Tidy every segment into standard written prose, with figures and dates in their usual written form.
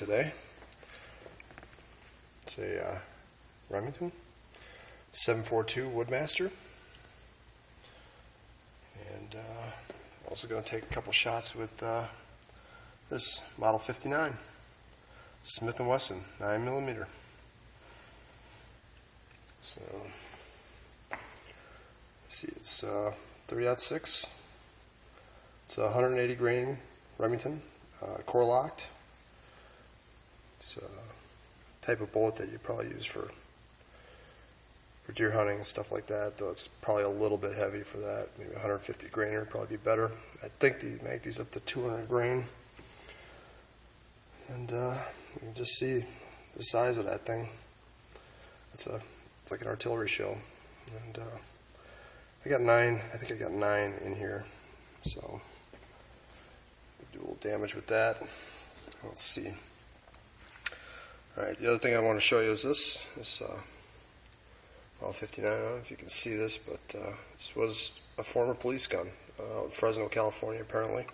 today. It's a Remington 742 Woodsmaster, and also going to take a couple shots with this Model 59 Smith & Wesson 9mm. So let's see, it's 3.6. It's a 180 grain Remington, core locked. It's a type of bullet that you probably use for deer hunting and stuff like that, though it's probably a little bit heavy for that. Maybe 150 grainer would probably be better. I think they make these up to 200 grain. And you can just see the size of that thing. It's like an artillery shell. And I think I got 9 in here. So do a little damage with that. Let's see. Alright, the other thing I want to show you is this Model 59. I don't know if you can see this, but this was a former police gun out in Fresno, California, apparently.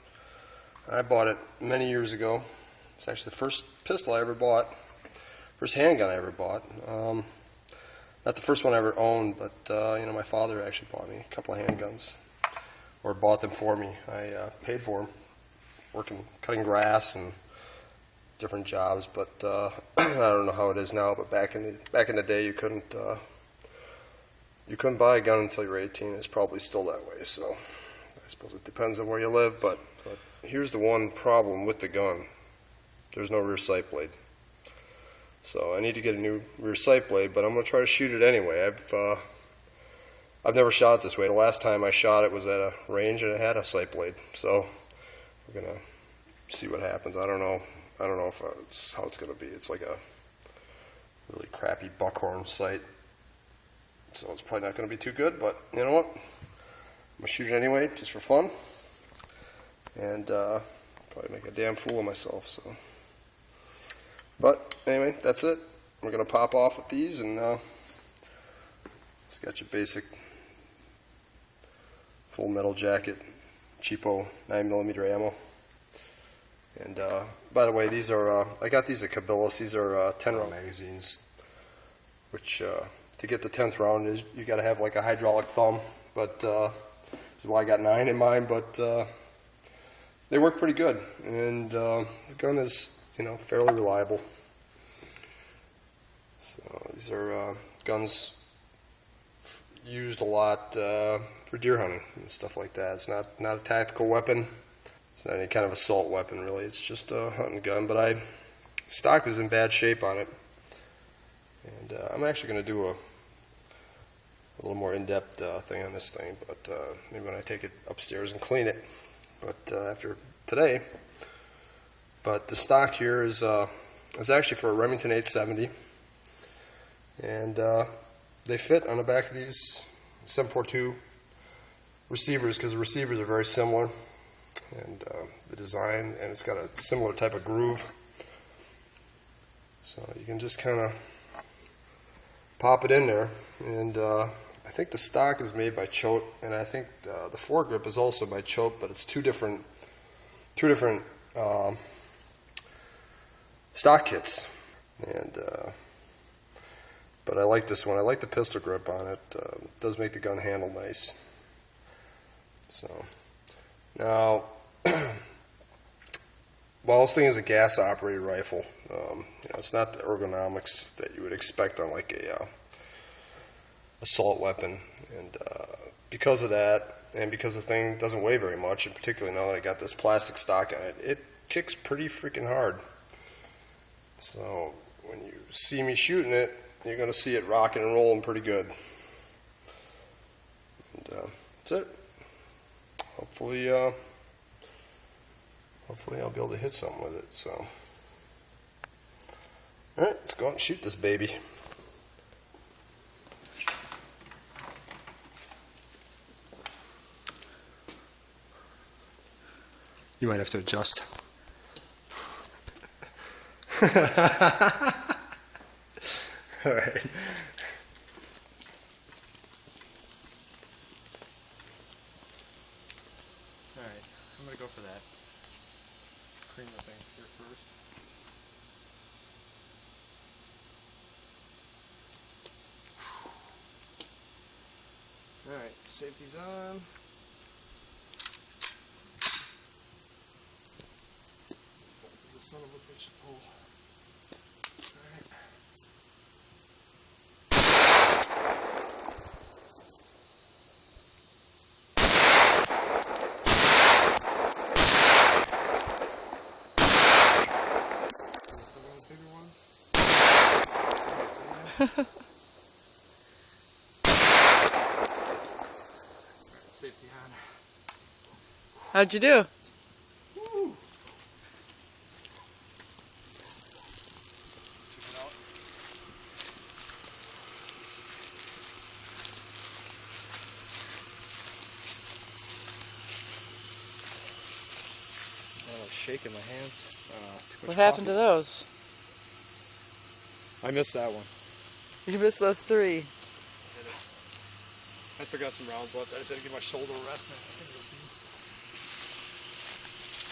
I bought it many years ago. It's actually the first pistol I ever bought, first handgun I ever bought. Not the first one I ever owned, but my father actually bought me a couple of handguns, or bought them for me. I paid for them, working, cutting grass and different jobs. But I don't know how it is now. But back in the day, you couldn't buy a gun until you were 18. It's probably still that way. So I suppose it depends on where you live. But here's the one problem with the gun: there's no rear sight blade. So I need to get a new rear sight blade, but I'm going to try to shoot it anyway. I've never shot it this way. The last time I shot it was at a range and it had a sight blade. So we're going to see what happens. I don't know if it's how it's going to be. It's like a really crappy buckhorn sight, so it's probably not going to be too good, but you know what? I'm going to shoot it anyway, just for fun, and probably make a damn fool of myself. So. But anyway, that's it. We're going to pop off with these, and just got your basic full metal jacket, cheapo 9mm ammo. And by the way, these are, I got these at Cabela's. These are 10 round magazines, which to get the 10th round is you got to have like a hydraulic thumb, but that's why I got 9 in mine. But they work pretty good, and the gun is, fairly reliable. So these are guns used a lot for deer hunting and stuff like that. It's not a tactical weapon. It's not any kind of assault weapon, really. It's just a hunting gun. But stock is in bad shape on it, and I'm actually going to do a little more in-depth thing on this thing. But maybe when I take it upstairs and clean it. But after today. But the stock here is actually for a Remington 870, and they fit on the back of these 742 receivers because the receivers are very similar, and the design, and it's got a similar type of groove. So you can just kind of pop it in there, and I think the stock is made by Choate, and I think the foregrip is also by Choate, but it's two different stock kits. And but I like this one. I like the pistol grip on it. It does make the gun handle nice. So now, while this thing is a gas operated rifle, it's not the ergonomics that you would expect on like a assault weapon, and because of that, and because the thing doesn't weigh very much, and particularly now that I got this plastic stock on it, it kicks pretty freaking hard. So when you see me shooting it, you're going to see it rocking and rolling pretty good. And that's it. Hopefully I'll be able to hit something with it. So, all right, let's go out and shoot this baby. You might have to adjust. All right. Alright, I'm going to go for that. Clean the thing here first. Alright, safety's on. Bolt is a son of a bitch to pull. Alright. Bigger ones. Safety on. How'd you do? Woo. Check it out. I was shaking my hands. What happened to those? I missed that one. You missed those 3. I still got some rounds left. I just had to give my shoulder a rest.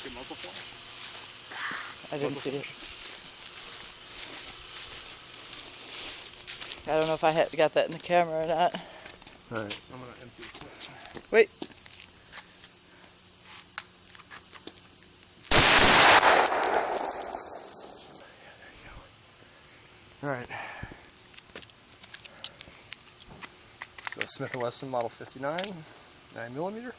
Good muzzle flash. I didn't see it. I don't know if I got that in the camera or not. Alright, I'm going to empty the clip. Wait. Alright. So Smith & Wesson Model 59, 9mm.